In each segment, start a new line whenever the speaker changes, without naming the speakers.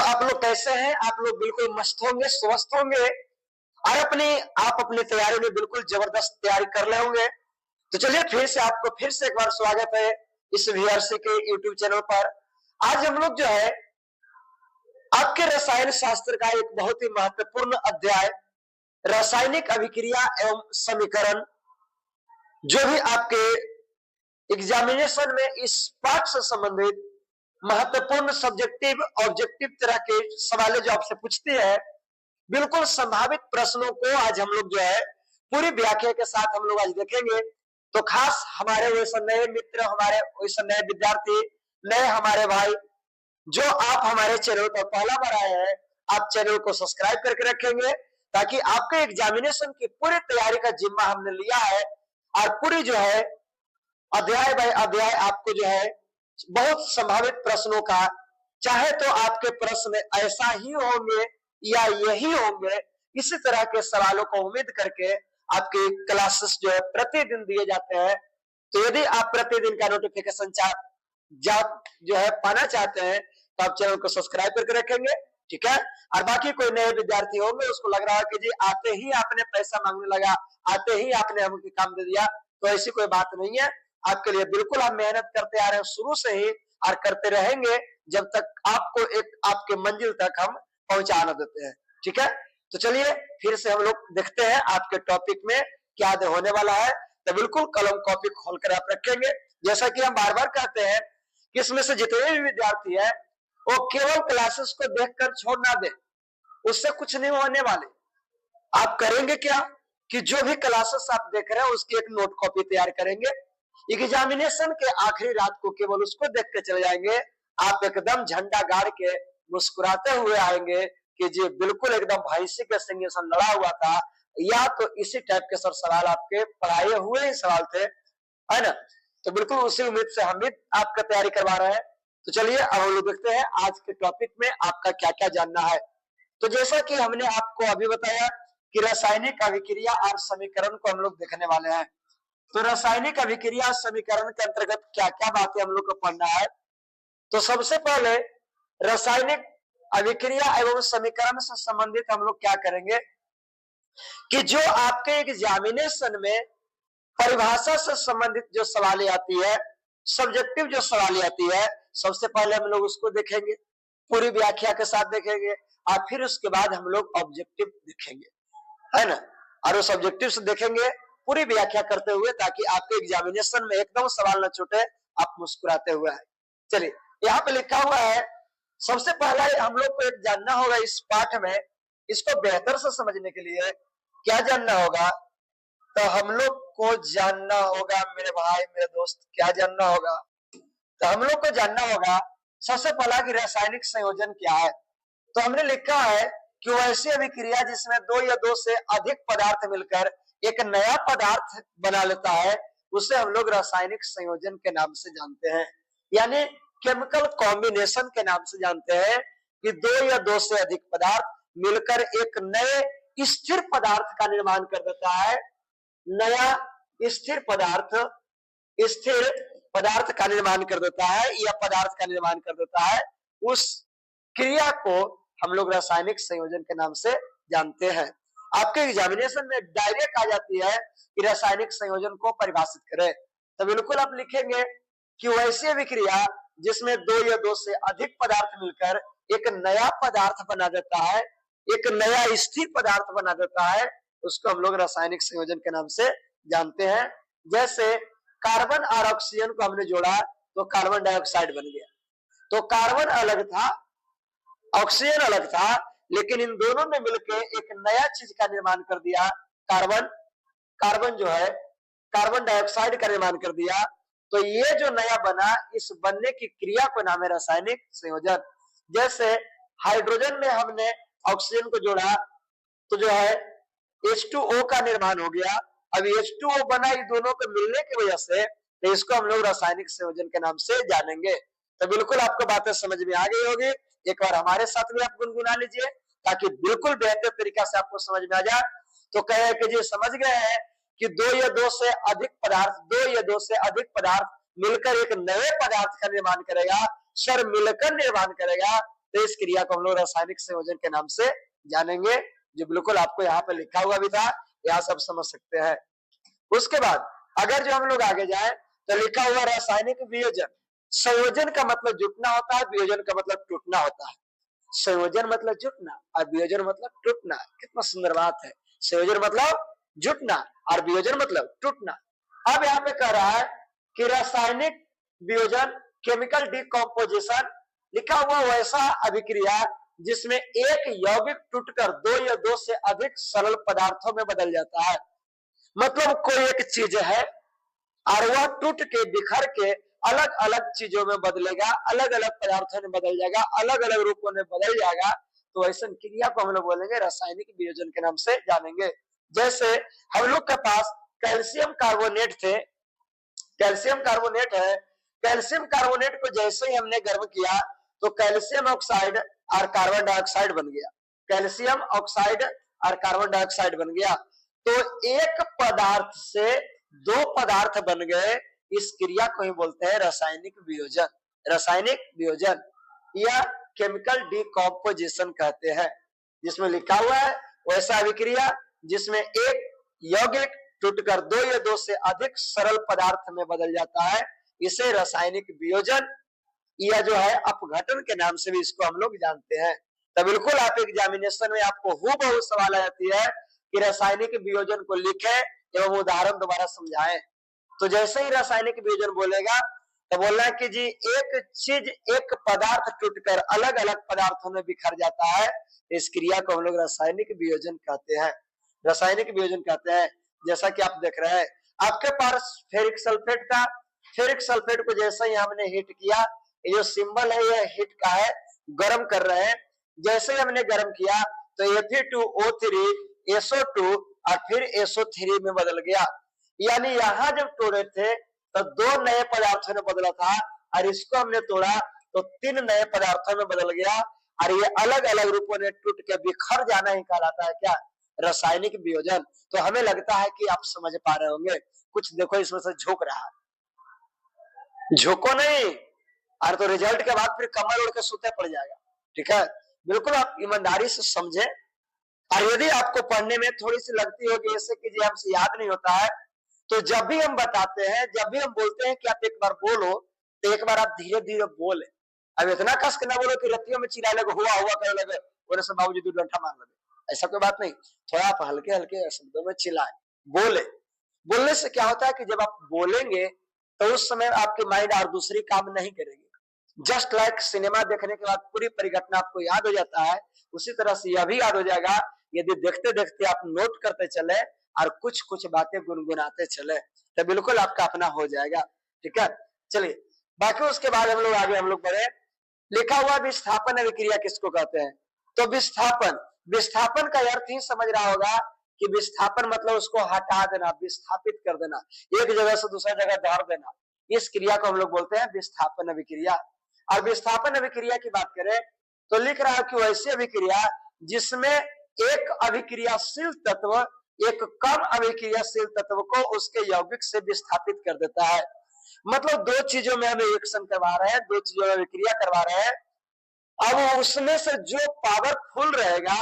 तो आप लोग कैसे हैं? आप लोग बिल्कुल मस्त होंगे, स्वस्थ होंगे और आप अपनी तैयारी में बिल्कुल जबरदस्त तैयारी कर रहे होंगे। तो चलिए फिर से एक बार स्वागत है इस वीआरसी के यूट्यूब चैनल पर। आज हम लोग जो है आपके रसायन शास्त्र का एक बहुत ही महत्वपूर्ण अध्याय रासायनिक अभिक्रिया एवं समीकरण, जो भी आपके एग्जामिनेशन में इस पाठ से संबंधित महत्वपूर्ण सब्जेक्टिव ऑब्जेक्टिव तरह के सवाल जो आपसे पूछते हैं, बिल्कुल संभावित प्रश्नों को आज हम लोग जो है पूरी व्याख्या के साथ हम लोग आज देखेंगे। तो खास हमारे वैसे नए मित्र, हमारे वैसे नए विद्यार्थी, नए हमारे भाई जो आप हमारे चैनल पर पहला बार आए हैं, आप चैनल को सब्सक्राइब करके रखेंगे ताकि आपके एग्जामिनेशन की पूरी तैयारी का जिम्मा हमने लिया है और पूरी जो है अध्याय बाय अध्याय आपको जो है बहुत संभावित प्रश्नों का, चाहे तो आपके प्रश्न ऐसा ही होंगे या यही होंगे, इसी तरह के सवालों को उम्मीद करके आपके क्लासेस जो है प्रतिदिन दिए जाते हैं। तो यदि आप प्रतिदिन का नोटिफिकेशन जो है पाना चाहते हैं तो आप चैनल को सब्सक्राइब करके रखेंगे, ठीक है। और बाकी कोई नए विद्यार्थी होंगे, उसको लग रहा है कि जी आते ही आपने पैसा मांगने लगा, आते ही आपने हमको काम दे दिया, तो ऐसी कोई बात नहीं है। आपके लिए बिल्कुल हम मेहनत करते आ रहे हैं शुरू से ही और करते रहेंगे जब तक आपको एक आपके मंजिल तक हम पहुंचा न देते हैं, ठीक है। तो चलिए फिर से हम लोग देखते हैं आपके टॉपिक में क्या होने वाला है। तो बिल्कुल कलम कॉपी खोलकर आप रखेंगे। जैसा कि हम बार बार कहते हैं कि इसमें से जितने भी विद्यार्थी है वो केवल क्लासेस को देखकर छोड़ ना दे, उससे कुछ नहीं होने वाले। आप करेंगे क्या कि जो भी क्लासेस आप देख रहे हैं उसकी एक नोट कॉपी तैयार करेंगे, एग्जामिनेशन के आखिरी रात को केवल उसको देख के चले जाएंगे। आप एकदम झंडा गाड़ के मुस्कुराते हुए आएंगे कि जी बिल्कुल एकदम भैंसी के संगे से लड़ा हुआ था, या तो इसी टाइप के सर सवाल आपके पढ़ाए हुए ही सवाल थे, है ना। तो बिल्कुल उसी उम्मीद से हम भी आपका तैयारी करवा रहे हैं। तो चलिए अब हम लोग देखते हैं आज के टॉपिक में आपका क्या क्या जानना है। तो जैसा कि हमने आपको अभी बताया कि रासायनिक अभिक्रिया और समीकरण को हम लोग देखने वाले हैं। तो रासायनिक अभिक्रिया समीकरण के अंतर्गत क्या क्या बातें हम लोग को पढ़ना है। तो सबसे पहले रासायनिक अभिक्रिया एवं समीकरण से संबंधित हम लोग क्या करेंगे कि जो आपके एग्जामिनेशन में परिभाषा से संबंधित जो सवालें आती है, सब्जेक्टिव जो सवालें आती है, सबसे पहले हम लोग उसको देखेंगे, पूरी व्याख्या के साथ देखेंगे और फिर उसके बाद हम लोग ऑब्जेक्टिव देखेंगे, है ना। और उस ऑब्जेक्टिव से देखेंगे पूरी व्याख्या करते हुए ताकि आपके एग्जामिनेशन में एकदम सवाल न छूटे, आप मुस्कुराते हुए आए। चलिए यहाँ पे लिखा हुआ है, सबसे पहला हम लोग को एक जानना होगा इस पाठ में, इसको बेहतर से समझने के लिए क्या जानना होगा। तो हम लोग को जानना होगा मेरे भाई मेरे दोस्त, क्या जानना होगा, तो हम लोग को जानना होगा सबसे पहला कि रासायनिक संयोजन क्या है। तो हमने लिखा है कि वैसी अभिक्रिया जिसमें दो या दो से अधिक पदार्थ मिलकर एक नया पदार्थ बना लेता है, उसे हम लोग रासायनिक संयोजन के नाम से जानते हैं, यानी केमिकल कॉम्बिनेशन के नाम से जानते हैं कि दो या दो से अधिक पदार्थ मिलकर एक नए स्थिर पदार्थ का निर्माण कर देता है। नया स्थिर पदार्थ का निर्माण कर देता है या पदार्थ का निर्माण कर देता है, उस क्रिया को हम लोग रासायनिक संयोजन के नाम से जानते हैं। आपके एग्जामिनेशन में डायरेक्ट आ जाती है कि रासायनिक संयोजन को परिभाषित करें, तो बिल्कुल आप लिखेंगे कि वैसी अभिक्रिया जिसमें दो या दो से अधिक पदार्थ मिलकर एक नया पदार्थ बना देता है, एक नया स्थिर पदार्थ बना देता है, उसको हम लोग रासायनिक संयोजन के नाम से जानते हैं। जैसे कार्बन और ऑक्सीजन को हमने जोड़ा तो कार्बन डाइऑक्साइड बन गया। तो कार्बन अलग था, ऑक्सीजन अलग था, लेकिन इन दोनों ने मिलकर एक नया चीज का निर्माण कर दिया, कार्बन जो है कार्बन डाइऑक्साइड का निर्माण कर दिया। तो ये जो नया बना, इस बनने की क्रिया को नाम है रासायनिक संयोजन। जैसे हाइड्रोजन में हमने ऑक्सीजन को जोड़ा तो जो है H2O का निर्माण हो गया। अब H2O बना इन दोनों के मिलने की वजह से, तो इसको हम लोग रासायनिक संयोजन के नाम से जानेंगे। तो बिल्कुल आपको बातें समझ में आ गई होगी। एक बार हमारे साथ में आप गुनगुना लीजिए ताकि बिल्कुल बेहतर तरीका से आपको समझ में आ जाए। तो कहे कि जी समझ गए हैं कि दो या दो से अधिक पदार्थ मिलकर एक नए पदार्थ का निर्माण करेगा। सर मिलकर निर्माण करेगा, तो इस क्रिया को हम लोग रासायनिक संयोजन के नाम से जानेंगे, जो बिल्कुल आपको यहाँ पे लिखा हुआ भी था, यहाँ सब समझ सकते हैं। उसके बाद अगर जो हम लोग आगे जाए तो लिखा हुआ रासायनिक वियोजन। संयोजन का मतलब जुटना होता है, वियोजन का मतलब टूटना होता है। संयोजन मतलब जुटना और वियोजन मतलब टूटना। कितना सुंदर बात है। संयोजन मतलब जुटना और वियोजन मतलब टूटना। अब यहाँ पे कह रहा है कि रासायनिक वियोजन, केमिकल डिकम्पोजिशन, लिखा हुआ वैसा अभिक्रिया जिसमें एक यौगिक टूटकर दो या दो से अधिक सरल पदार्थों में बदल जाता है। मतलब कोई एक चीज है और वह टूट के बिखर के अलग अलग चीजों में बदलेगा, अलग अलग पदार्थों में बदल जाएगा, अलग अलग रूपों में बदल जाएगा, तो ऐसा क्रिया को हम लोग बोलेंगे रासायनिक वियोजन के नाम से जानेंगे। जैसे हम लोग के पास कैल्शियम कार्बोनेट थे, कैल्शियम कार्बोनेट है, कैल्शियम कार्बोनेट को जैसे ही हमने गर्म किया तो कैल्शियम ऑक्साइड और कार्बन डाइऑक्साइड बन गया, कैल्शियम ऑक्साइड और कार्बन डाइऑक्साइड बन गया। तो एक पदार्थ से दो पदार्थ बन गए, इस क्रिया को ही बोलते हैं रासायनिक वियोजन। रासायनिक वियोजन या केमिकल डिकम्पोजिशन कहते हैं, जिसमें लिखा हुआ है वैसा अभिक्रिया जिसमें एक यौगिक टूटकर दो या दो से अधिक सरल पदार्थ में बदल जाता है, इसे रासायनिक वियोजन या जो है अपघटन के नाम से भी इसको हम लोग जानते हैं। तो बिल्कुल आप एग्जामिनेशन में आपको हूबहू सवाल आ जाती है कि रासायनिक वियोजन को लिखे एवं उदाहरण दोबारा समझाएं। तो जैसे ही रासायनिक वियोजन बोलेगा तो बोलना है कि जी एक चीज, एक पदार्थ टूटकर अलग अलग पदार्थों में बिखर जाता है, इस क्रिया को हम लोग रासायनिक वियोजन कहते हैं। रासायनिक वियोजन कहते हैं। जैसा कि आप देख रहे हैं आपके पास फेरिक सल्फेट था, फेरिक सल्फेट को जैसे ही हमने हीट किया, ये जो सिंबल है ये हीट का है, गर्म कर रहे हैं। जैसे ही हमने गर्म किया तो Fe2O3 SO2 और फिर SO3 में बदल गया। यानी यहाँ जब तोड़े थे तो दो नए पदार्थों में बदला था और इसको हमने तोड़ा तो तीन नए पदार्थों में बदल गया, और ये अलग अलग रूपों में टूट के बिखर जाना ही कहलाता है क्या? रासायनिक वियोजन। तो हमें लगता है कि आप समझ पा रहे होंगे। कुछ देखो इसमें से झोंक रहा है, झोंको नहीं, और तो रिजल्ट के बाद फिर कमर उड़ के सूते पड़ जाएगा। ठीक है, बिल्कुल आप ईमानदारी से समझे। और यदि आपको पढ़ने में थोड़ी सी लगती होगी ऐसे कि जी हमसे याद नहीं होता है, तो जब भी हम बताते हैं, जब भी हम बोलते हैं कि आप एक बार बोलो, तो एक बार आप धीरे धीरे बोले। अब इतना कस के ना बोलो कि रतियों में चिल्लाने लगे, हुआ हुआ करने लगे और ऐसे बाबूजी दो डंडा मार लगे, ऐसा कोई बात नहीं। थोड़ा आप हल्के हल्के शब्दों में चिल्लाए, बोले। बोलने से क्या होता है कि जब आप बोलेंगे तो उस समय आपकी माइंड और दूसरी काम नहीं करेगी। जस्ट लाइक सिनेमा देखने के बाद पूरी परिघटना आपको याद हो जाता है, उसी तरह से यह भी याद हो जाएगा यदि देखते देखते आप नोट करते चले और कुछ कुछ बातें गुनगुनाते चले, तो बिल्कुल आपका अपना हो जाएगा। ठीक है, चलिए बाकी उसके बाद हम लोग आगे हम लोग बढ़े। लिखा हुआ विस्थापन अभिक्रिया किसको कहते हैं? तो विस्थापन, विस्थापन का अर्थ ही समझ रहा होगा कि विस्थापन मतलब उसको हटा देना, विस्थापित कर देना, एक जगह से दूसरी जगह धर देना। इस क्रिया को हम लोग बोलते हैं विस्थापन अभिक्रिया। और विस्थापन अभिक्रिया की बात करें तो लिख रहा है कि वैसी अभिक्रिया जिसमें एक अभिक्रियाशील तत्व एक कम अभिक्रियाशील तत्व को उसके यौगिक से विस्थापित कर देता है। मतलब दो चीजों में हम रिएक्शन करवा रहे हैं, दो चीजों में अभिक्रिया करवा रहे हैं। अब उसमें से जो पावरफुल रहेगा,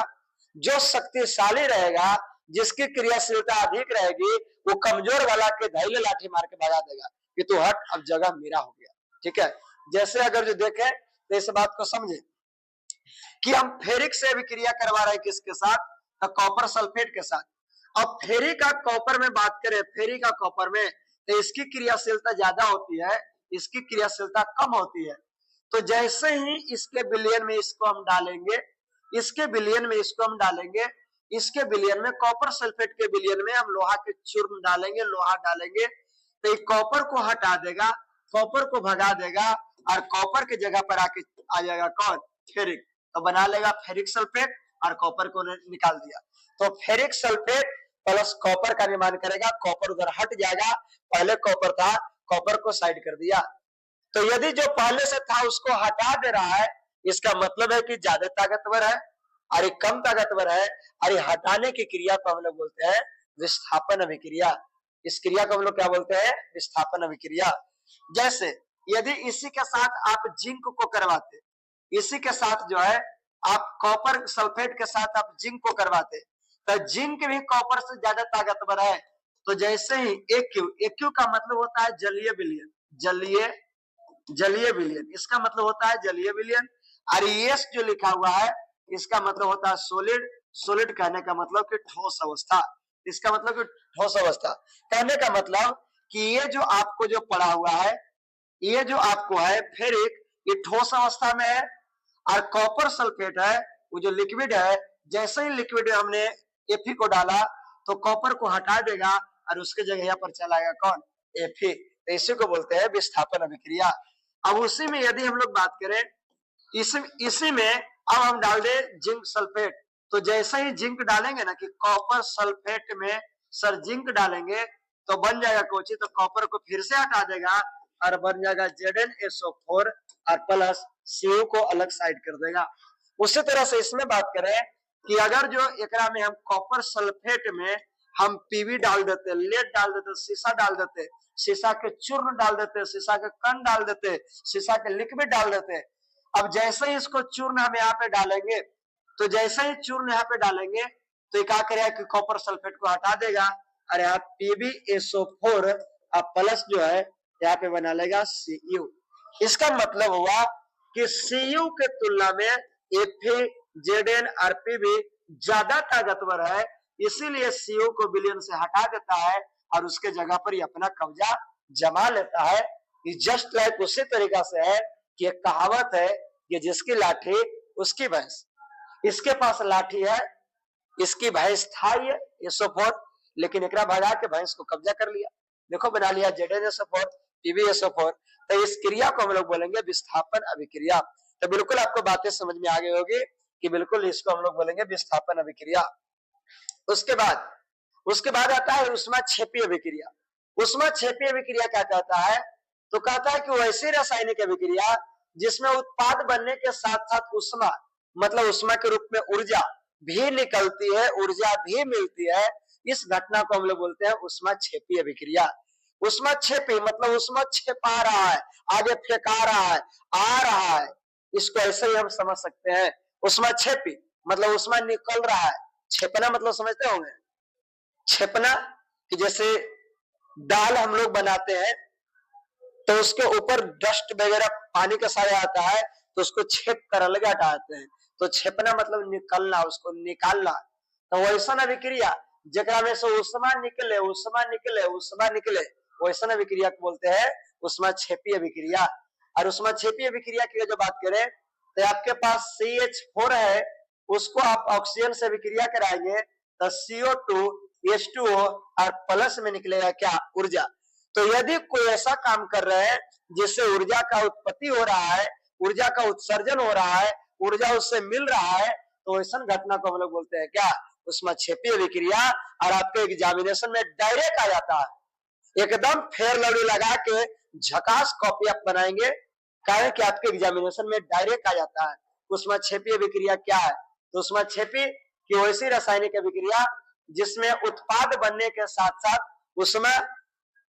जो शक्तिशाली रहेगा, जिसकी क्रियाशीलता अधिक रहेगी, वो कमजोर वाला के धैले लाठी मार के भगा देगा कि तू हट, अब जगह मेरा हो गया। ठीक है, जैसे अगर जो देखें तो इस बात को समझे कि हम फेरिक से अभिक्रिया करवा रहे हैं किसके साथ? तो कॉपर सल्फेट के साथ। अब फेरिक का कॉपर में बात करें, फेरिक का कॉपर में, तो इसकी क्रियाशीलता ज्यादा होती है, इसकी क्रियाशीलता कम होती है। तो जैसे ही इसके विलयन में इसको हम डालेंगे, इसके विलयन में इसको हम डालेंगे, इसके विलयन में कॉपर सल्फेट के विलयन में हम लोहा के चूर्ण डालेंगे, लोहा डालेंगे, तो ये कॉपर को हटा देगा, कॉपर को भगा देगा, और कॉपर की जगह पर आके आ जाएगा कौन? फेरिक। तो बना लेगा फेरिक सल्फेट, और कॉपर को निकाल दिया। तो फेरिक सल्फेट प्लस कॉपर का निर्माण करेगा, कॉपर उधर हट जाएगा, पहले कॉपर था, कॉपर को साइड कर दिया। तो यदि जो पहले से था उसको हटा दे रहा है, इसका मतलब है कि ज्यादा ताकतवर है, और कम ताकतवर है, और हटाने की क्रिया को हम लोग बोलते हैं विस्थापन अभिक्रिया। इस क्रिया को हम लोग क्या बोलते हैं? विस्थापन अभिक्रिया। जैसे यदि इसी के साथ आप जिंक को करवाते, इसी के साथ जो है आप कॉपर सल्फेट के साथ आप जिंक को करवाते, तो जिंक भी कॉपर से ज्यादा ताकतवर है। तो जैसे ही एक्यू का मतलब होता है जलीय विलयन, जलीय विलयन, इसका मतलब होता है जलीय विलयन। और एस जो लिखा हुआ है इसका मतलब होता है सोलिड, सोलिड कहने का मतलब कि ठोस अवस्था, इसका मतलब कि ठोस अवस्था कहने का मतलब कि ये जो आपको जो पड़ा हुआ है, ये जो आपको है फेरिक, ये ठोस अवस्था में है। और कॉपर सल्फेट है वो जो लिक्विड है, जैसे ही लिक्विड में हमने Fe को डाला तो कॉपर को हटा देगा और उसके जगह यहाँ पर चलाएगा कौन, Fe। तो इसी को बोलते हैं विस्थापन अभिक्रिया। अब उसी में यदि हम लोग बात करें, इसी में अब हम डाल दे जिंक सल्फेट, तो जैसे ही जिंक डालेंगे ना कि कॉपर सल्फेट में सर जिंक डालेंगे तो बन जाएगा कोची, तो कॉपर को फिर से हटा देगा और बन जाएगा ZnSO4 और प्लस CO को अलग साइड कर देगा। उसी तरह से इसमें बात करें कि अगर जो एकरा में हम कॉपर सल्फेट में हम पीवी डाल देते, लेड डाल देते, शीशा डाल देते, शीशा के चूर्ण डाल देते, शीशा के कण डाल देते, शीशा के लिक्विड डाल देते। अब जैसे ही इसको चूर्ण हम यहाँ पे डालेंगे, तो जैसे ही चूर्ण यहाँ पे डालेंगे तो ये क्या करेगा कि कॉपर सल्फेट को हटा देगा और यहाँ PbSO4 अब प्लस जो है यहाँ पे बना लेगा Cu। इसका मतलब हुआ कि Cu के तुलना में Fe, Zn और Pb ज्यादा ताकतवर है, इसीलिए Cu को विलयन से हटा देता है और उसके जगह पर ये अपना कब्जा जमा लेता है। जस्ट लाइक उसी तरीका से है कि एक कहावत है कि जिसकी लाठी उसकी भैंस, इसके पास लाठी है, इसकी भैंस था ये SO4, लेकिन एकरा भगा के भैंस को कब्जा कर लिया, देखो बना लिया ZnSO4 PbSO4। तो इस क्रिया को हम लोग बोलेंगे विस्थापन अभिक्रिया। तो बिल्कुल आपको बातें समझ में आ गई होगी कि बिल्कुल इसको हम लोग बोलेंगे विस्थापन अभिक्रिया। उसके बाद आता है ऊष्माक्षेपी अभिक्रिया। ऊष्माक्षेपी अभिक्रिया क्या कहता है, तो कहता है कि वैसी रासायनिक अभिक्रिया जिसमें उत्पाद बनने के साथ साथ ऊष्मा, मतलब ऊष्मा के रूप में ऊर्जा भी निकलती है, ऊर्जा भी मिलती है, इस घटना को हम लोग बोलते हैं ऊष्माक्षेपी अभिक्रिया। ऊष्माक्षेपी मतलब ऊष्मा छेपा रहा है, आगे फेंका रहा है, आ रहा है, इसको ऐसे ही हम समझ सकते हैं। ऊष्माक्षेपी मतलब ऊष्मा निकल रहा है, छेपना मतलब समझते होंगे, छेपना कि जैसे दाल हम लोग बनाते हैं तो उसके ऊपर डस्ट वगैरह पानी का साया आता है तो उसको छेप कर अलग हटाते हैं, तो छेपना मतलब निकलना, उसको निकालना। तो वैसा अभिक्रिया जकरा में से ऊष्मा निकले, ऊष्मा निकले, ऊष्मा निकले, वैसा अभिक्रिया को बोलते हैं ऊष्माक्षेपी अभिक्रिया। और ऊष्माक्षेपी अभिक्रिया की जो बात करें तो आपके पास CH4 है, उसको आप ऑक्सीजन से अभिक्रिया कराएंगे तो CO2 H2O और प्लस में निकलेगा क्या, ऊर्जा। तो यदि कोई ऐसा काम कर रहे हैं जिससे ऊर्जा का उत्पत्ति हो रहा है, ऊर्जा का उत्सर्जन हो रहा है, ऊर्जा उससे मिल रहा है, तो ऐसा घटना को हम लोग बोलते हैं क्या, ऊष्माक्षेपी अभिक्रिया। और आपके एग्जामिनेशन में डायरेक्ट आ जाता है, एकदम फेयर लवली लगा के झकास कॉपी आप बनाएंगे, कारण कि आपके एग्जामिनेशन में डायरेक्ट आ जाता है ऊष्माक्षेपी अभिक्रिया क्या है। तो ऊष्माक्षेपी की वैसी रासायनिक अभिक्रिया जिसमें उत्पाद बनने के साथ साथ उसमें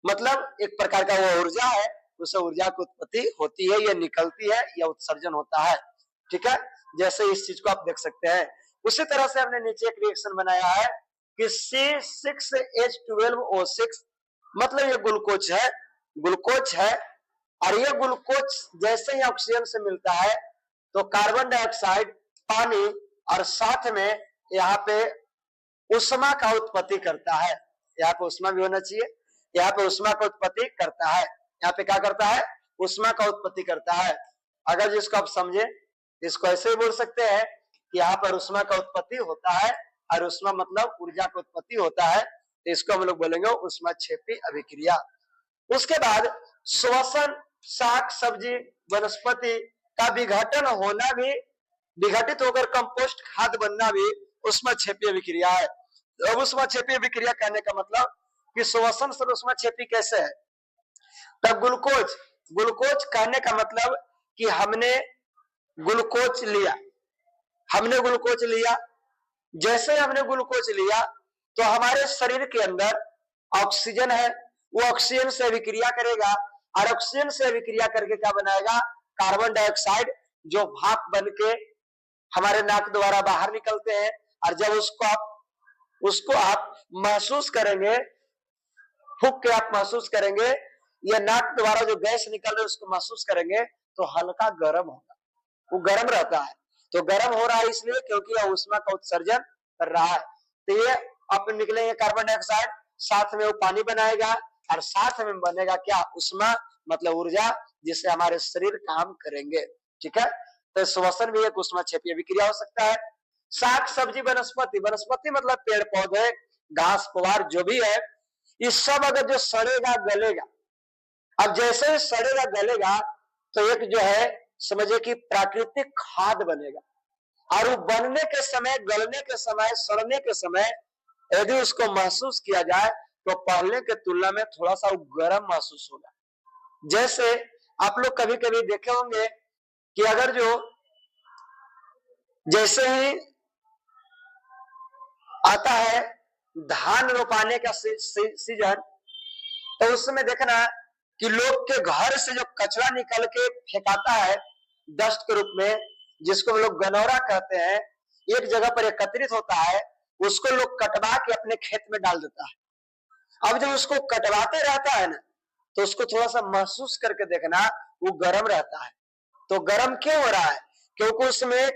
मतलब एक प्रकार का वो ऊर्जा है, उस ऊर्जा की उत्पत्ति होती है, या निकलती है, या उत्सर्जन होता है। ठीक है, जैसे इस चीज को आप देख सकते हैं। उसी तरह से हमने नीचे एक रिएक्शन बनाया है कि C6H12O6 मतलब ये ग्लूकोज है, ग्लूकोज है, और ये ग्लूकोज जैसे ही ऑक्सीजन से मिलता है तो कार्बन डाइऑक्साइड, पानी और साथ में यहाँ पे ऊष्मा का उत्पत्ति करता है। यहाँ पे ऊष्मा भी होना चाहिए, यहाँ पे ऊष्मा का उत्पत्ति करता है, यहाँ पे क्या करता है, ऊष्मा का उत्पत्ति करता है। अगर जिसको आप समझे इसको ऐसे ही बोल सकते हैं कि यहाँ पर ऊष्मा का उत्पत्ति होता है, और ऊष्मा मतलब ऊर्जा का उत्पत्ति होता है, तो इसको हम लोग बोलेंगे ऊष्माक्षेपी अभिक्रिया। उसके बाद श्वसन, शाक सब्जी वनस्पति का विघटन होना भी, विघटित होकर कंपोस्ट खाद बनना भी ऊष्माक्षेपी अभिक्रिया है। अब ऊष्माक्षेपी अभिक्रिया कहने का मतलब कि श्वसन से ऊष्माक्षेपी कैसे है, तब ग्लूकोज, ग्लूकोज कहने का मतलब कि हमने ग्लूकोज लिया, हमने ग्लूकोज लिया, जैसे हमने ग्लूकोज लिया तो हमारे शरीर के अंदर ऑक्सीजन है, वो ऑक्सीजन से अभिक्रिया करेगा, और ऑक्सीजन से अभिक्रिया करके क्या बनाएगा, कार्बन डाइऑक्साइड जो भाप बन के हमारे नाक द्वारा बाहर निकलते हैं, और जब उसको आप महसूस करेंगे, फूंक के आप महसूस करेंगे, या नाक द्वारा जो गैस निकल रहा है उसको महसूस करेंगे, तो हल्का गर्म होगा, वो गर्म रहता है। तो गर्म हो रहा है इसलिए क्योंकि यह ऊष्मा का उत्सर्जन कर रहा है। तो ये आप निकलेंगे कार्बन डाइऑक्साइड, साथ में वो पानी बनाएगा, और साथ में बनेगा क्या, ऊष्मा मतलब ऊर्जा, जिससे हमारे शरीर काम करेंगे। ठीक है, तो श्वसन भी एक ऊष्मा क्षेपीय विक्रिया हो सकता है। शाक सब्जी वनस्पति, वनस्पति मतलब पेड़ पौधे, घास पुआर जो भी है, ये सब अगर जो सड़ेगा गलेगा, अब जैसे ही सड़ेगा गलेगा तो एक जो है समझिए कि प्राकृतिक खाद बनेगा, और वो बनने के समय, गलने के समय, सड़ने के समय यदि उसको महसूस किया जाए तो पहले के तुलना में थोड़ा सा वो गर्म महसूस होगा। जैसे आप लोग कभी कभी देखे होंगे कि अगर जो जैसे ही आता है धान रोपाने का सीजन, तो उस समय देखना कि लोग के घर से जो कचरा निकल के फेंकाता है डस्ट के रूप में, जिसको लोग गनौरा कहते हैं, एक जगह पर एकत्रित होता है, उसको लोग कटवा के अपने खेत में डाल देता है। अब जब उसको कटवाते रहता है ना, तो उसको थोड़ा सा महसूस करके देखना, वो गर्म रहता है। तो गर्म क्यों हो रहा है, क्योंकि उसमें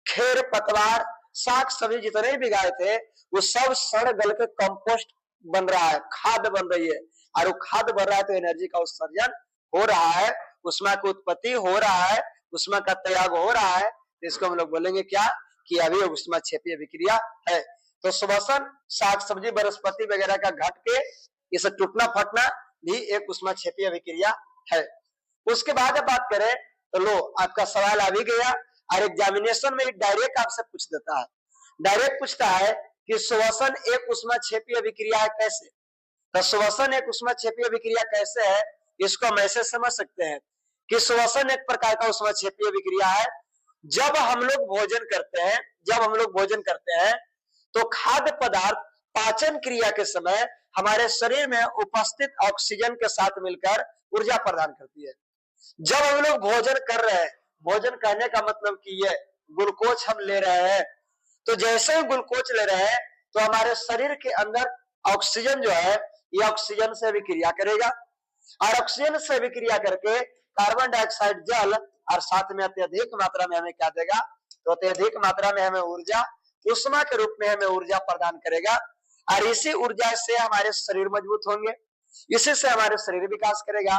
खेर पतवार, साग सब्जी जितने भी गाए थे वो सब सड़ गल के कंपोस्ट बन रहा है, खाद बन रही है, और वो खाद बन रहा है तो एनर्जी का उत्सर्जन हो रहा है, उष्मा की उत्पत्ति हो रहा है, उष्मा का त्याग हो रहा है। इसको हम लोग बोलेंगे क्या, कि अभी उष्मा क्षेपीय विक्रिया है। तो श्वसन, साग सब्जी वनस्पति वगैरह का घट के इसे टूटना फटना भी एक उष्मा क्षेपीय विक्रिया है। उसके बाद अब बात करें तो लो आपका सवाल आ भी गया, और एग्जामिनेशन में डायरेक्ट आपसे पूछ देता है, डायरेक्ट पूछता है कि श्वसन एक उष्मा क्षेपीय विक्रिया है कैसे। तो श्वसन एक उष्मा क्षेपीय विक्रिया कैसे है, इसको हम ऐसे समझ सकते हैं कि श्वसन एक प्रकार का उष्मा क्षेपीय विक्रिया है। जब हम लोग भोजन करते हैं, जब हम लोग भोजन करते हैं तो खाद्य पदार्थ पाचन क्रिया के समय हमारे शरीर में उपस्थित ऑक्सीजन के साथ मिलकर ऊर्जा प्रदान करती है। जब हम लोग भोजन कर रहे हैं, भोजन करने का मतलब कि ये ग्लूकोज हम ले रहे हैं, तो जैसे ही ग्लूकोज ले रहे हैं तो हमारे शरीर के अंदर ऑक्सीजन जो है ये ऑक्सीजन से विक्रिया करेगा, और ऑक्सीजन से विक्रिया करके कार्बन डाइऑक्साइड जल, और साथ में अत्यधिक मात्रा में हमें क्या देगा, तो अत्यधिक मात्रा में हमें ऊर्जा, उष्मा के रूप में हमें ऊर्जा प्रदान करेगा, और इसी ऊर्जा से हमारे शरीर मजबूत होंगे, इसी से हमारे शरीर विकास करेगा।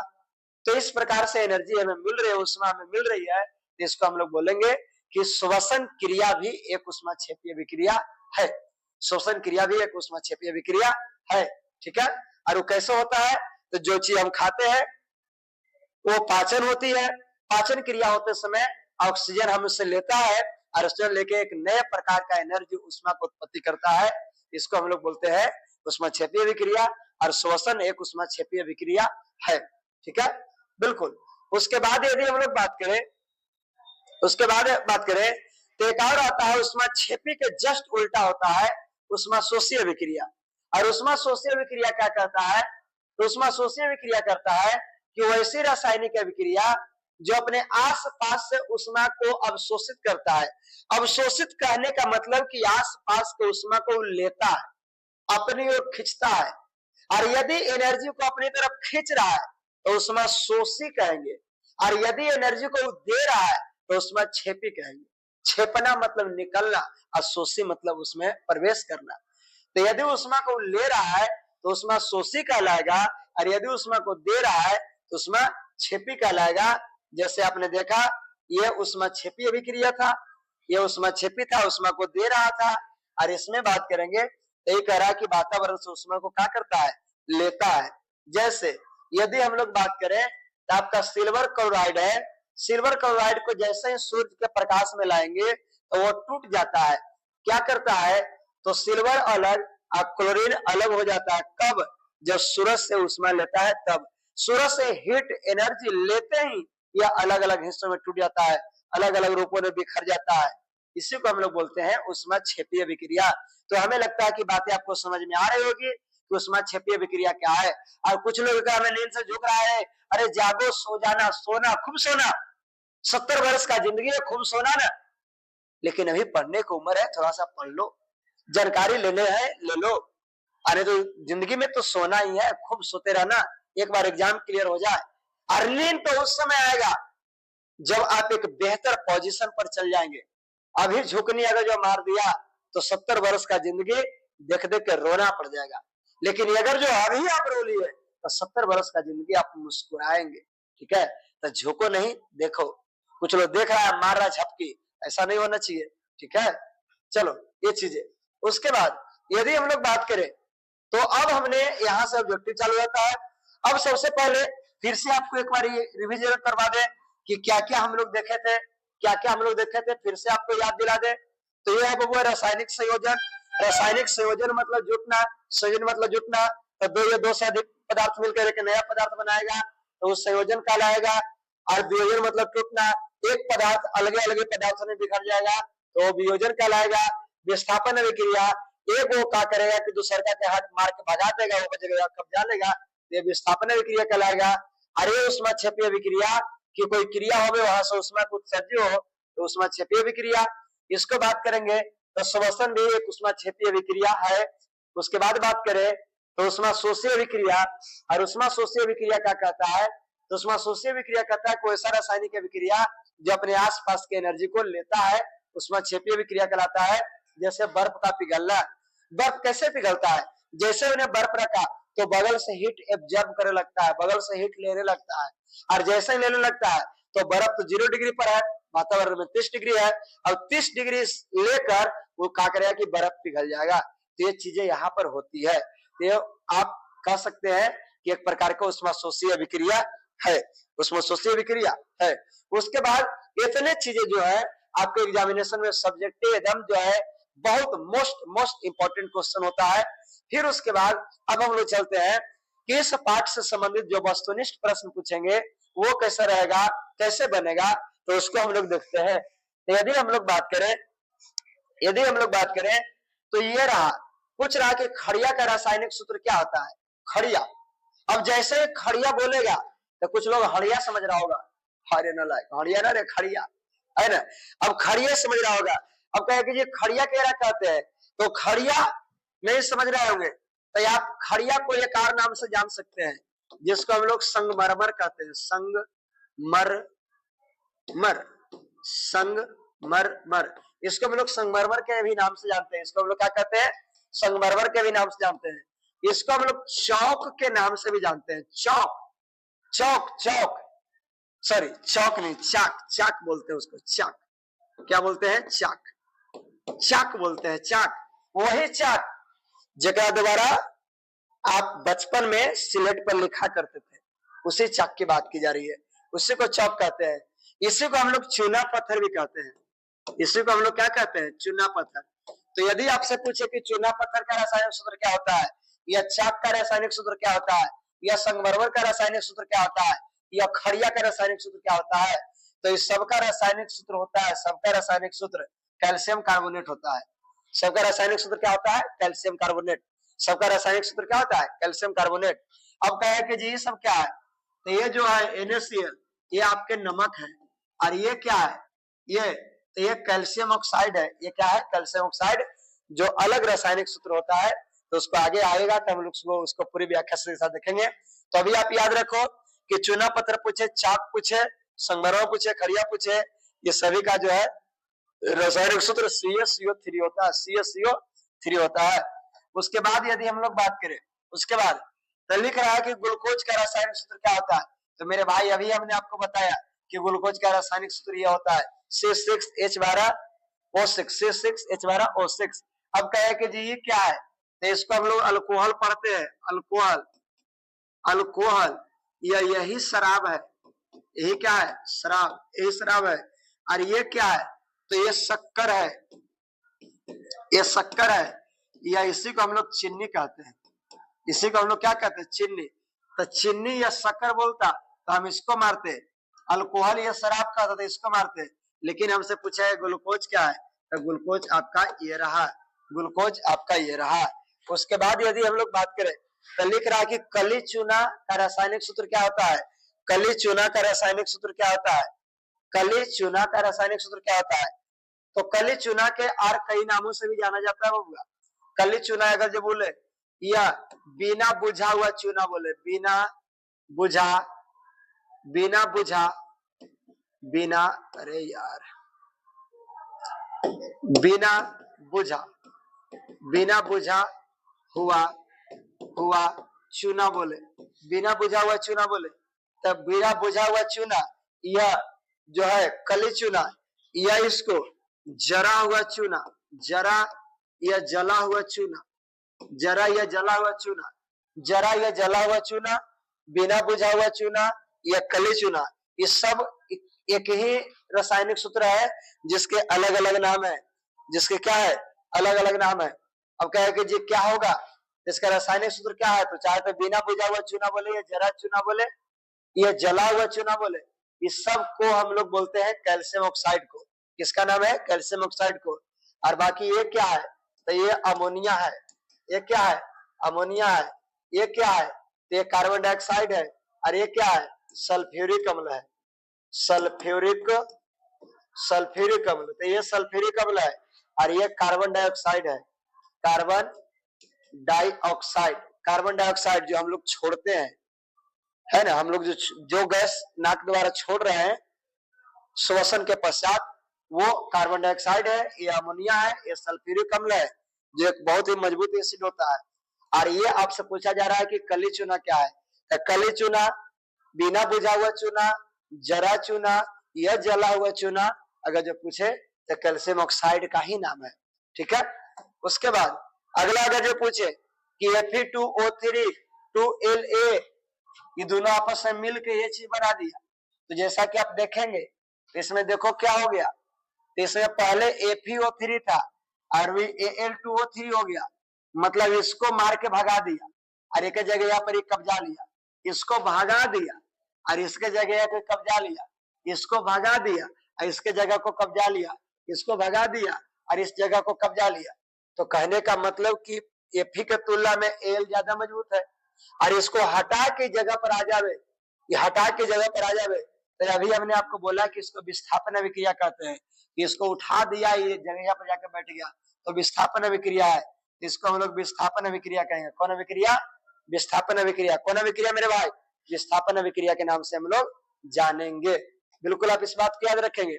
तो इस प्रकार से एनर्जी हमें मिल रही है, उष्मा हमें मिल रही है, इसको हम लोग बोलेंगे कि श्वसन क्रिया भी एक उष्मा क्षेपीय विक्रिया है। श्वसन क्रिया भी एक उष्मा क्षेपीय विक्रिया है। ठीक है, और वो कैसे होता है, तो जो चीज हम खाते हैं वो पाचन होती है, पाचन क्रिया होते समय ऑक्सीजन हमसे लेता है, और ऑक्सीजन लेके एक नए प्रकार का एनर्जी उष्मा को उत्पत्ति करता है, इसको हम लोग बोलते हैं उष्मा क्षेपीय विक्रिया, और श्वसन एक उष्मा क्षेपीय विक्रिया है। ठीक है, बिल्कुल। उसके बाद यदि हम लोग बात करें, उसके बाद बात करें तो एक और आता है उष्मा क्षेपी के जस्ट उल्टा होता है उष्मा शोषीय विक्रिया। और उष्मा शोषीय विक्रिया क्या करता है, तो उष्मा शोषीय विक्रिया करता है कि वैसी रासायनिक विक्रिया जो अपने आसपास से उष्मा को अवशोषित करता है। अवशोषित कहने का मतलब कि आसपास के उष्मा को लेता है, अपनी ओर खींचता है, और यदि एनर्जी को अपनी तरफ खींच रहा है तो उष्मा शोषी कहेंगे, और यदि एनर्जी को दे रहा है तो उष्मा क्षेपी कहेंगे। क्षेपना मतलब निकलना, और शोषी मतलब उसमें प्रवेश करना। तो यदि उष्मा को ले रहा है तो उष्मा शोषी कहलाएगा, और यदि उष्मा को दे रहा है तो उष्मा क्षेपी कहलाएगा। जैसे आपने देखा ये उष्मा क्षेपीय विक्रिया था, ये उष्मा क्षेपी था, उष्मा को दे रहा था। और इसमें बात करेंगे तो ये कह रहा है कि वातावरण से उष्मा को क्या करता है, लेता है। जैसे यदि हम लोग बात करें तो आपका सिल्वर क्लोराइड है, सिल्वर क्लोराइड को जैसे ही सूर्य के प्रकाश में लाएंगे तो वो टूट जाता है, क्या करता है, तो सिल्वर अलग और क्लोरीन अलग हो जाता है। कब, जब सूरज से उष्मा लेता है तब। सूरज से हीट एनर्जी लेते ही यह अलग अलग हिस्सों में टूट जाता है, अलग अलग रूपों में बिखर जाता है। इसी को हम लोग बोलते हैं उष्मा क्षेपीय विक्रिया। तो हमें लगता है कि बातें आपको समझ में आ रही होगी कि उष्मा क्षेपीय विक्रिया क्या है। और कुछ लोग का हमें नींद से झुक रहा है, अरे जागो, सो जाना, सोना, खूब सोना, 70 वर्ष का जिंदगी है, खूब सोना ना, लेकिन अभी पढ़ने की उम्र है, थोड़ा सा पढ़ लो, जानकारी लेने है ले लो। अरे तो जिंदगी में तो सोना ही है, खूब सोते रहना, एक बार एग्जाम क्लियर हो जाए। अर्निंग तो उस समय आएगा जब आप एक बेहतर पोजीशन पर चल जाएंगे। अभी झुकनी अगर जो मार दिया तो 70 वर्ष का जिंदगी देख देख के रोना पड़ जाएगा। लेकिन अगर जो अभी आप रो लिए तो 70 वर्ष का जिंदगी आप मुस्कुराएंगे। ठीक है, तो झुको नहीं, देखो। कुछ लोग देख रहा है मार रहा झपकी, ऐसा नहीं होना चाहिए। ठीक है, चलो ये चीजें। उसके बाद यदि हम लोग बात करें तो अब हमने यहाँ से ऑब्जेक्टिव चालू होता है। अब सबसे पहले फिर से आपको एक बार रिविजन करवा दे कि क्या क्या हम लोग देखे थे, क्या क्या हम लोग देखे थे, फिर से आपको याद दिला दे। तो ये है बबुआ रासायनिक संयोजन। रासायनिक संयोजन मतलब जुटना, संयोजन मतलब जुटना। तो दो या दो से अधिक पदार्थ मिलकर एक नया पदार्थ बनाएगा तो उस संयोजन कहलाएगा। और वियोजन मतलब टूटना, एक पदार्थ अलगे अलगे पदार्थों में बिखर जाएगा तो वियोजन कहलाएगा। विस्थापन अभिक्रिया, एक वो क्या करेगा कि दूसरे का हाथ मार के भगा देगा, वो जगह कब्जा लेगा, ये विस्थापन अभिक्रिया कहलाएगा। अरे उष्मा क्षेपीय अभिक्रिया कि कोई क्रिया हो वहां से उष्मा को उत्सर्जित हो तो उष्मा क्षेपीय अभिक्रिया। इसको बात करेंगे तो श्वसन भी एक उष्मा क्षेपीय अभिक्रिया है। उसके बाद बात करें तो उष्मा शोषीय अभिक्रिया, और उष्मा शोषीय अभिक्रिया क्या कहता है, तो उष्मा शोषीय अभिक्रिया कहता है कोई ऐसा रासायनिक अभिक्रिया जो अपने आसपास की एनर्जी को लेता है, उष्मा क्षेपीय अभिक्रिया कहलाता है। जैसे बर्फ का पिघलना, बर्फ कैसे पिघलता है, जैसे उन्हें बर्फ रखा तो बगल से हीट एब्जॉर्ब करने लगता है, बगल से हीट लेने लगता है, और जैसे ही लेने लगता है तो बर्फ तो 0 डिग्री पर है, वातावरण में 30 डिग्री है, और 30 डिग्री लेकर वो क्या करेगा कि बर्फ पिघल जाएगा। तो ये चीजें यहाँ पर होती है। तो आप कह सकते हैं कि एक प्रकार का उष्माशोषीय अभिक्रिया है, उष्माशोषीय अभिक्रिया है। उसके बाद इतने चीजें जो है आपके एग्जामिनेशन में सब्जेक्टिव एकदम जो है बहुत मोस्ट इंपॉर्टेंट क्वेश्चन होता है। फिर उसके बाद अब हम लोग चलते हैं कि इस पाठ से संबंधित जो वस्तुनिष्ठ प्रश्न पूछेंगे वो कैसा रहेगा, कैसे बनेगा, तो उसको हम लोग देखते हैं। तो यदि हम लोग बात करें तो ये रहा, पूछ रहा कि खड़िया का रासायनिक सूत्र क्या होता है। खड़िया, अब जैसे खड़िया बोलेगा तो कुछ लोग हड़िया समझ रहा होगा, हरे न लायक हड़िया ना रे खड़िया है ना, अब खड़िया समझ रहा होगा। अब कहे कि जी खड़िया क्या कहते हैं, तो खड़िया नहीं समझ रहे होंगे तो आप खड़िया को एक और नाम से जान सकते हैं जिसको हम लोग संगमरमर कहते हैं। संगमरमर, इसको हम लोग संगमरमर के भी नाम से जानते हैं। इसको हम लोग क्या कहते हैं, संगमरमर के भी नाम से जानते हैं। इसको हम लोग चौक के नाम से भी जानते हैं। चौक नहीं, चाक बोलते हैं उसको। चाक क्या बोलते हैं, चाक बोलते हैं। चाक, वही चाक जगह द्वारा आप बचपन में सिलेट पर लिखा करते थे, उसी चाक की बात की जा रही है, उसी को चौक कहते हैं। इसी को हम लोग चूना पत्थर भी कहते हैं। इसी को हम लोग क्या कहते हैं, चूना पत्थर। तो यदि आपसे पूछे कि चूना पत्थर का रासायनिक सूत्र क्या होता है, या चाक का रासायनिक सूत्र क्या होता है, या संगमरमर का रासायनिक सूत्र क्या होता है, या खड़िया का रासायनिक सूत्र क्या होता है, तो इस सबका रासायनिक सूत्र होता है, सबका रासायनिक सूत्र कैल्शियम कार्बोनेट होता है। सबका रासायनिक सूत्र क्या होता है, कैल्शियम कार्बोनेट। सबका रासायनिक सूत्र क्या होता है, कैल्शियम कार्बोनेट। अब कहे कि जी ये सब क्या है, तो ये जो है NaCl, ये आपके नमक है, और ये क्या है, ये कैल्शियम ऑक्साइड है। ये क्या है, कैल्शियम ऑक्साइड, जो अलग रासायनिक सूत्र होता है। तो उसको आगे आएगा तो हम लोग उसको पूरी व्याख्या के साथ देखेंगे। तो अभी आप याद रखो कि चूना पत्थर पूछे, चाक पूछे, संगमरमर पूछे, खड़िया पूछे, ये सभी का जो है रासायनिक सूत्र CaCO3 होता है, CaCO3 होता है। उसके बाद यदि हम लोग बात करें, उसके बाद तो लिख रहा है कि ग्लूकोज का रासायनिक सूत्र क्या होता है। तो मेरे भाई अभी हमने आपको बताया कि ग्लूकोज का रासायनिक सूत्र यह होता है C6H12O6, C6H12O6। अब कहे कि जी ये क्या है, तो इसको हम लोग अल्कोहल पढ़ते हैं। अल्कोहल या यही शराब है, यही क्या है, शराब, यही शराब है। और ये क्या है, तो ये शक्कर है, ये शक्कर है, या इसी को हम लोग चीनी कहते हैं। इसी को हम लोग क्या कहते हैं, चीनी। तो चीनी या शक्कर बोलता तो हम इसको मारते, अल्कोहल या शराब कहता तो इसको मारते। लेकिन हमसे पूछा है ग्लूकोज क्या है, तो ग्लूकोज आपका ये रहा, ग्लूकोज आपका ये रहा। उसके बाद यदि हम लोग बात करें तो लिख रहा है कि कली चूना का रासायनिक सूत्र क्या होता है। कली चूना का रासायनिक सूत्र क्या होता है, कली चूना का रासायनिक सूत्र क्या होता है? तो कली चूना के और कई नामों से भी जाना जाता है बबुआ। कली चूना अगर जो बोले या बिना बुझा हुआ चूना बोले, बिना बुझा, बिना बुझा, बिना, अरे यार, बिना बुझा, बिना बुझा हुआ हुआ चूना बोले, बिना बुझा हुआ चूना बोले, तब बिना बुझा हुआ चूना यह जो है कली चूना, या इसको जरा हुआ चूना, जरा या जला हुआ चूना, जरा या जला हुआ चूना, जरा या जला हुआ चूना, बिना बुझा हुआ चूना या कली चूना, ये सब एक ही रासायनिक सूत्र है जिसके अलग अलग नाम है, जिसके क्या है अलग अलग नाम है। अब कहे कि जी क्या होगा इसका रासायनिक सूत्र क्या है, तो चाहे तो बिना बुझा हुआ चूना बोले या जरा चूना बोले या जला हुआ चूना बोले, इस सब को हम लोग बोलते हैं कैल्शियम ऑक्साइड को। किसका नाम है? कैल्शियम ऑक्साइड को। और बाकी ये क्या है? तो ये अमोनिया है। ये क्या है? अमोनिया है। ये क्या है? तो ये कार्बन डाइऑक्साइड है। और ये क्या है? सल्फ्यूरिक अम्ल है। सल्फ्यूरिक, सल्फ्यूरिक अम्ल, तो ये सल्फ्यूरिक अम्ल है और ये कार्बन डाइऑक्साइड है। कार्बन डाइऑक्साइड, कार्बन डाइऑक्साइड जो हम लोग छोड़ते हैं, है ना, हम लोग जो गैस नाक द्वारा छोड़ रहे हैं श्वसन के पश्चात, वो कार्बन डाइऑक्साइड है, ये अमोनिया है, ये सल्फ्यूरिक अम्ल है जो एक बहुत ही मजबूत एसिड होता है। और ये आपसे पूछा जा रहा है कि कली चूना क्या है? तो कली चूना, बिना बुझा हुआ चूना, जरा चूना या जला हुआ चूना अगर जो पूछे तो कैल्शियम ऑक्साइड का ही नाम है। ठीक है। उसके बाद अगला अगर जो पूछे कि Fe2O3 2La ये दोनों आपस में मिलकर ये चीज बना दिया, तो जैसा कि आप देखेंगे तो इसमें देखो क्या हो गया, तो इसमें पहले FeO3 था और भी Al2O3 हो गया, मतलब इसको मार के भगा दिया और एक जगह यहाँ पर कब्जा लिया, इसको भगा दिया और इसके जगह को कब्जा लिया, इसको भगा दिया और इसके जगह को कब्जा लिया, इसको भगा दिया और इस जगह को कब्जा लिया। तो कहने का मतलब कि Fe के तुलना में Al ज्यादा मजबूत है और इसको हटा के जगह पर आ जावे, ये हटा के जगह पर आ जावे, तो अभी हमने आपको बोला कि इसको विस्थापन अभिक्रिया कहते हैं, कि इसको उठा दिया ये जगह पर जाकर बैठ गया तो विस्थापन अभिक्रिया है, इसको हम लोग विस्थापन अभिक्रिया कहेंगे। कौन अभिक्रिया? विस्थापन अभिक्रिया। कौन अभिक्रिया मेरे भाई? विस्थापन अभिक्रिया के नाम से हम लोग जानेंगे। बिल्कुल आप इस बात को याद रखेंगे।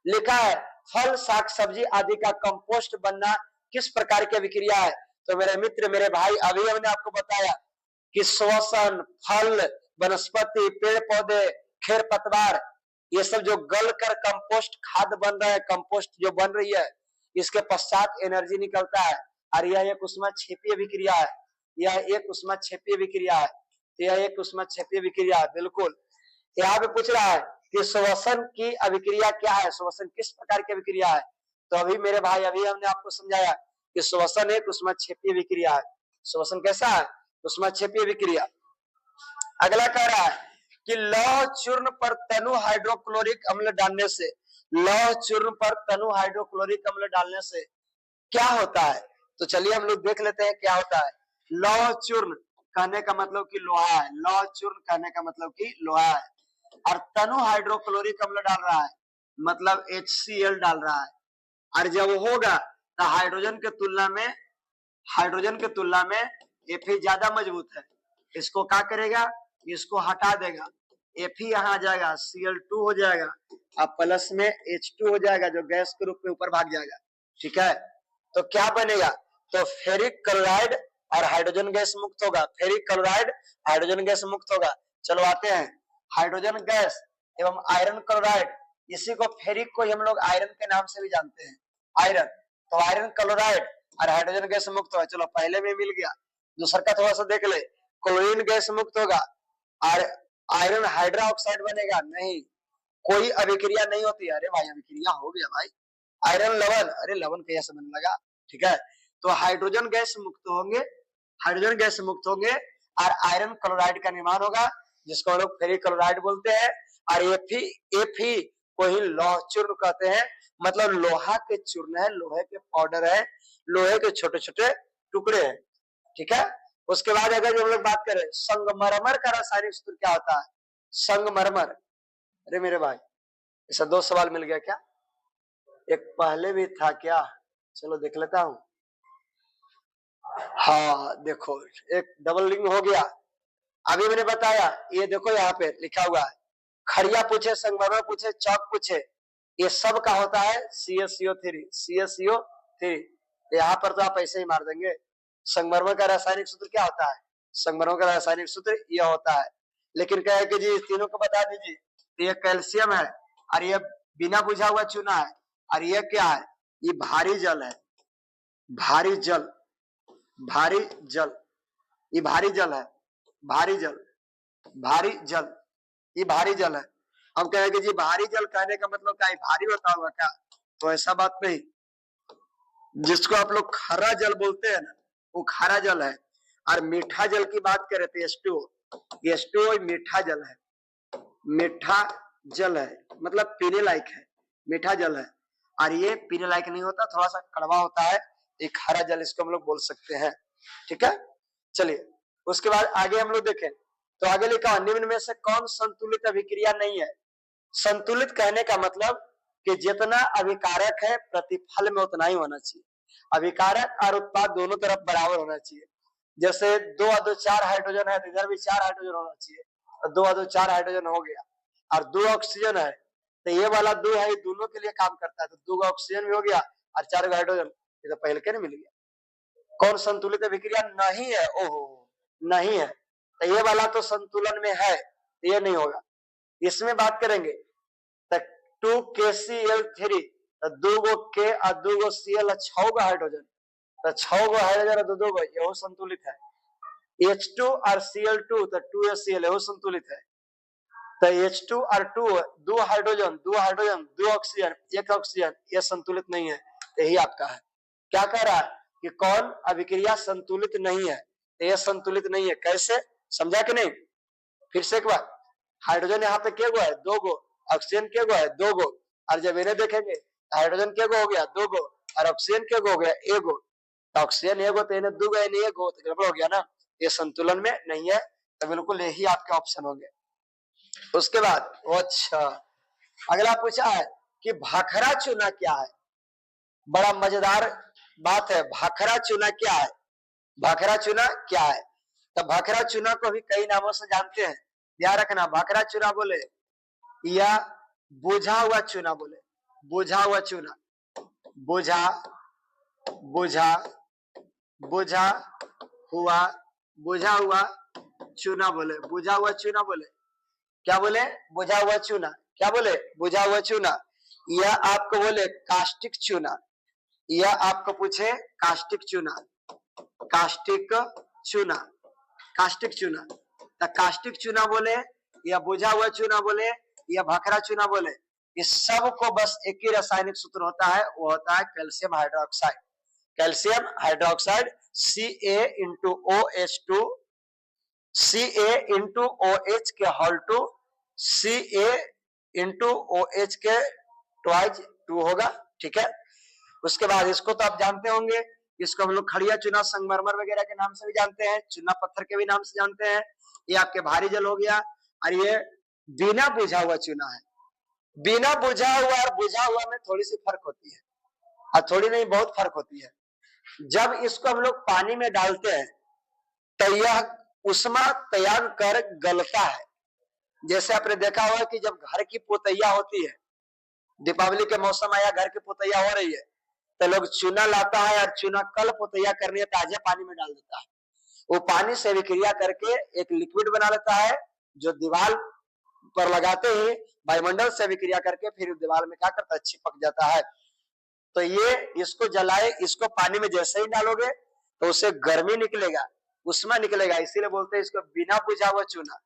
लिखा है फल, साग सब्जी आदि का कंपोस्ट बनना किस प्रकार की अभिक्रिया है? तो मेरे मित्र, मेरे भाई, अभी हमने आपको बताया कि श्वसन, फल, वनस्पति, पेड़ पौधे, खेर पतवार, ये सब जो गल कर कंपोस्ट खाद बन रहा है, कंपोस्ट जो बन रही है, इसके पश्चात एनर्जी निकलता है और यह एक ऊष्माक्षेपीय अभिक्रिया है। यह एक ऊष्माक्षेपीय अभिक्रिया है। यह एक ऊष्माक्षेपीय अभिक्रिया है। बिल्कुल यहाँ पे पूछ रहा है कि श्वसन की अभिक्रिया क्या है, श्वसन किस प्रकार की अभिक्रिया है? तो अभी मेरे भाई, अभी हमने आपको समझाया कि श्वसन एक ऊष्माक्षेपीय अभिक्रिया है। श्वसन कैसा है? ऊष्माक्षेपीय अभिक्रिया। अगला कह रहा है कि लौह चूर्ण पर तनु हाइड्रोक्लोरिक अम्ल डालने से, लौह चूर्ण पर तनु हाइड्रोक्लोरिक अम्ल डालने से क्या होता है? तो चलिए हम लोग देख लेते हैं क्या होता है। लौह चूर्ण कहने का मतलब कि लोहा है, लौह चूर्ण कहने का मतलब कि लोहा है, और तनु हाइड्रोक्लोरिक अम्ल डाल रहा है मतलब HCl डाल रहा है। और जब होगा तो हाइड्रोजन के तुलना में, हाइड्रोजन के तुलना में Fe ज्यादा मजबूत है, इसको क्या करेगा? इसको हटा देगा, Fe यहाँ आ जाएगा, Cl2 हो जाएगा और प्लस में H2 हो जाएगा जो गैस के रूप में ऊपर भाग जाएगा। ठीक है। तो क्या बनेगा? तो फेरिक क्लोराइड और हाइड्रोजन गैस मुक्त होगा, फेरिक क्लोराइड हाइड्रोजन गैस मुक्त होगा। चलो आते हैं, हाइड्रोजन गैस एवं आयरन क्लोराइड, इसी को फेरिक को हम लोग आयरन के नाम से भी जानते हैं, आयरन। तो आयरन क्लोराइड और हाइड्रोजन गैस मुक्त होगा। चलो पहले में मिल गया, दूसरा का थोड़ा सा देख ले, क्लोरीन गैस मुक्त होगा और आयरन हाइड्रा ऑक्साइड बनेगा। नहीं, कोई अभिक्रिया नहीं होती। अरे भाई अभिक्रिया हो गया भाई, आयरन लवण, अरे लवण कैसे बनने लगा? ठीक है। तो हाइड्रोजन गैस मुक्त होंगे, हाइड्रोजन गैस मुक्त होंगे और आयरन क्लोराइड का निर्माण होगा जिसको हम लोग फेरिक क्लोराइड बोलते हैं। और Fe को ही लौह चूर्ण कहते हैं, मतलब लोहा के चूर्ण है, लोहे के पाउडर है, लोहे के छोटे छोटे टुकड़े हैं। ठीक है। उसके बाद अगर हम लोग बात करें संगमरमर का रासायनिक सूत्र क्या होता है? संगमरमर, अरे मेरे भाई ऐसा 2 सवाल मिल गया क्या? एक पहले भी था क्या? चलो देख लेता हूँ। हाँ देखो, एक डबल लिंग हो गया। अभी मैंने बताया, ये देखो यहाँ पे लिखा हुआ है, खड़िया पूछे, संगमरमर पूछे, चौक पूछे, ये सब का होता है CaCO3। CaCO3 यहाँ पर तो आप ऐसे ही मार देंगे। संगमरमर का रासायनिक सूत्र क्या होता है? संगमरमर का रासायनिक सूत्र यह होता है। लेकिन क्या है कि जी तीनों को बता दीजिए। तो ये कैल्शियम है, और ये बिना बुझा हुआ चूना है, और ये क्या है? ये भारी जल है। भारी जल, भारी जल, ये भारी जल है। भारी जल, भारी जल, ये भारी जल है। हम कहेंगे जी भारी जल कहने का मतलब क्या है? भारी होता होगा क्या? तो ऐसा बात नहीं। जिसको आप लोग खारा जल बोलते हैं ना, वो खारा जल है। और मीठा जल की बात करें तो H2O मीठा जल है। मीठा जल है मतलब पीने लायक है, मीठा जल है। और ये पीने लायक नहीं होता, थोड़ा सा कड़वा होता है। एक खारा जल इसको हम लोग बोल सकते हैं। ठीक है, चलिए उसके बाद आगे हम लोग देखें तो आगे लिखा निम्न में से कौन संतुलित अभिक्रिया नहीं है? संतुलित कहने का मतलब कि जितना अभिकारक है प्रतिफल में उतना ही होना चाहिए। अभिकारक और उत्पाद दोनों तरफ बराबर होना चाहिए। जैसे 2 और 2 4 हाइड्रोजन है तो इधर भी 4 हाइड्रोजन होना चाहिए, और 2 और 2 4 हाइड्रोजन हो गया। और 2 ऑक्सीजन है तो ये वाला 2 है, दोनों के लिए काम करता है, तो 2 ऑक्सीजन भी हो गया और 4 हाइड्रोजन, ये तो पहले के नहीं मिल गया। कौन संतुलित अभिक्रिया नहीं है? ओहो, नहीं है तो ये वाला तो संतुलन में है, ये नहीं होगा। इसमें बात करेंगे तो 2KCl3 तो 2 गो K और 2 गो Cl 6 गो हाइड्रोजन, तो 6 गो हाइड्रोजन और 2 गो ये संतुलित है। H2 और Cl2 तो 2HCl ये संतुलित है। तो H2 और 2 हाइड्रोजन 2 ऑक्सीजन 1 ऑक्सीजन, ये संतुलित नहीं है। यही आपका है। क्या कह रहा है कि कौन अभिक्रिया संतुलित नहीं है? ये संतुलित नहीं है। कैसे, समझा कि नहीं? फिर से एक बार, हाइड्रोजन यहाँ पे के गो है? 2 गो, ऑक्सीजन के गो है? 2 गो, और जब इन्हें देखेंगे हाइड्रोजन के गो हो गया? 2 गो, और ऑक्सीजन के गो हो गया? 1 गो। ऑक्सीजन 1 गो तो इन्हें 2 गो, इन्हें 1 गो, तो गड़बड़ हो गया ना, ये संतुलन में नहीं है। तो बिल्कुल यही आपके ऑप्शन होंगे। उसके बाद अच्छा अगला पूछा है कि भाखरा चूना क्या है? बड़ा मजेदार बात है, भाखरा चूना क्या है? भाखरा चूना क्या है? तो भाखरा चूना को भी कई नामों से जानते हैं, ध्यान रखना। भाखरा चूना बोले या बुझा हुआ चूना बोले, बुझा हुआ चूना, बुझा बुझा बुझा हुआ, बुझा हुआ चूना बोले, बुझा हुआ चूना बोले। क्या बोले? बुझा हुआ चूना। क्या बोले? बुझा हुआ चूना। यह आपको बोले कास्टिक चूना, यह आपको पूछे कास्टिक चूना, कास्टिक चूना, कास्टिक चूना। तो कास्टिक चूना बोले या बुझा हुआ चूना बोले या भाखरा चूना बोले, इस सब को बस एक ही रासायनिक सूत्र होता है, वो होता है calcium hydroxide. Calcium hydroxide Ca*OH2, Ca*OH के होल टू, Ca*OH के ट्वाइस 2 होगा। ठीक है, उसके बाद इसको तो आप जानते होंगे, इसको हम लोग खड़िया चूना, संगमरमर वगैरह के नाम से भी जानते हैं, चूना पत्थर के भी नाम से जानते हैं। ये आपके भारी जल हो गया। और ये बिना बुझा हुआ चूना है। बिना बुझा हुआ और बुझा हुआ में थोड़ी सी फर्क होती है, और थोड़ी नहीं बहुत फर्क होती है। जब इसको हम लोग पानी में डालते हैं तो यह उष्मा त्याग कर गलता है। जैसे आपने देखा होगा कि जब घर की पोतैया होती है, दीपावली के मौसम आया, घर की पोतैया हो रही है, तो लोग चूना लाता है और चूना कल पोतैया करनी है ताजा पानी में डाल देता है। वो पानी से विक्रिया करके एक लिक्विड बना लेता है, जो दीवार पर लगाते ही वायुमंडल से विक्रिया करके फिर दीवार में क्या करता है? चिपक जाता है। तो ये इसको जलाए, इसको पानी में जैसे ही डालोगे तो उससे गर्मी निकलेगा, उष्मा निकलेगा, इसीलिए बोलते हैं इसको बिना बुझा हुआ चूना।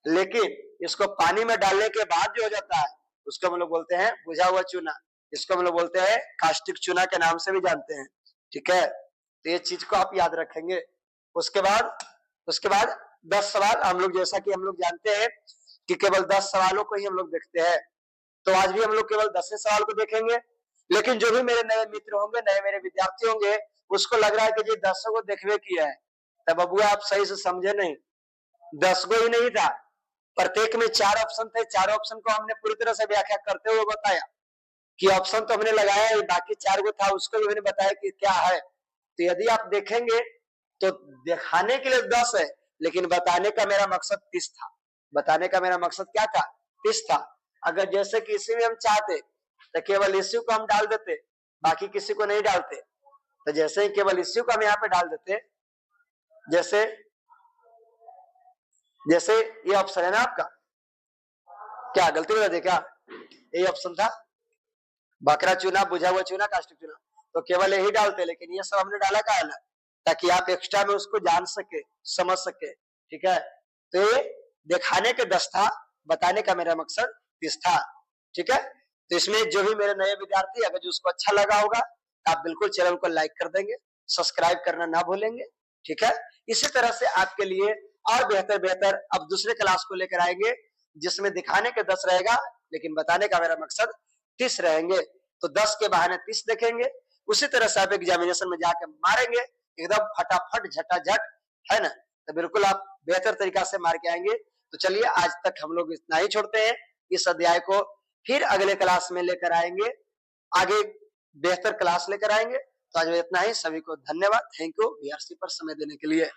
लेकिन इसको पानी में डालने के बाद जो हो जाता है उसको हम लोग बोलते हैं बुझा हुआ चूना। इसको हम लोग बोलते हैं कास्टिक चूना के नाम से भी जानते हैं। ठीक है, तो ये चीज को आप याद रखेंगे। उसके बाद 10 सवाल हम लोग, जैसा कि हम लोग जानते हैं कि केवल 10 सवालों को ही हम लोग देखते हैं, तो आज भी हम लोग केवल 10 सवाल को देखेंगे। लेकिन जो भी मेरे नए मित्र होंगे, नए मेरे विद्यार्थी होंगे, उसको लग रहा है कि जी 10 को देखवे किया है, तब बबुआ आप सही से समझे नहीं। 10 को ही नहीं था, प्रत्येक में 4 ऑप्शन थे, 4 ऑप्शन को हमने पूरी तरह से व्याख्या करते हुए बताया कि ऑप्शन तो हमने लगाया है, बाकी 4 गो था उसको भी मैंने बताया कि क्या है। तो यदि आप देखेंगे तो दिखाने के लिए 10 है, लेकिन बताने का मेरा मकसद 30 था। बताने का मेरा मकसद क्या था? 30 था। अगर जैसे कि इसी में हम चाहते तो केवल इसी को हम डाल देते, बाकी किसी को नहीं डालते। तो जैसे ही केवल इसी को हम यहाँ पे डाल देते, जैसे जैसे ये ऑप्शन है ना आपका, क्या गलती बता दे क्या? यही ऑप्शन था, बकरा चुना, बुझा हुआ चुना, कास्टिक चुना। तो केवल यही डालते, लेकिन ये सब हमने डाला का अलग, ताकि आप एक्स्ट्रा में उसको जान सके, समझ सके। ठीक है, तो ये दिखाने के 10 था, बताने का मेरा मकसद 30 था। ठीक है, तो इसमें जो भी मेरे नए विद्यार्थी, अगर जो उसको अच्छा लगा होगा तो आप बिल्कुल चैनल को लाइक कर देंगे, सब्सक्राइब करना ना भूलेंगे। ठीक है, इसी तरह से आपके लिए और बेहतर बेहतर अब दूसरे क्लास को लेकर आएंगे, जिसमें दिखाने के 10 रहेगा, लेकिन बताने का मेरा मकसद 30 रहेंगे। तो 10 के बहाने 30 देखेंगे, उसी तरह से आप एग्जामिनेशन में जाकर मारेंगे एकदम फटाफट झटाझट, है ना? तो बिल्कुल आप बेहतर तरीका से मार के आएंगे। तो चलिए आज तक हम लोग इतना ही छोड़ते हैं, इस अध्याय को फिर अगले क्लास में लेकर आएंगे, आगे बेहतर क्लास लेकर आएंगे। तो आज इतना ही, सभी को धन्यवाद, थैंक यू वीआरसी पर समय देने के लिए।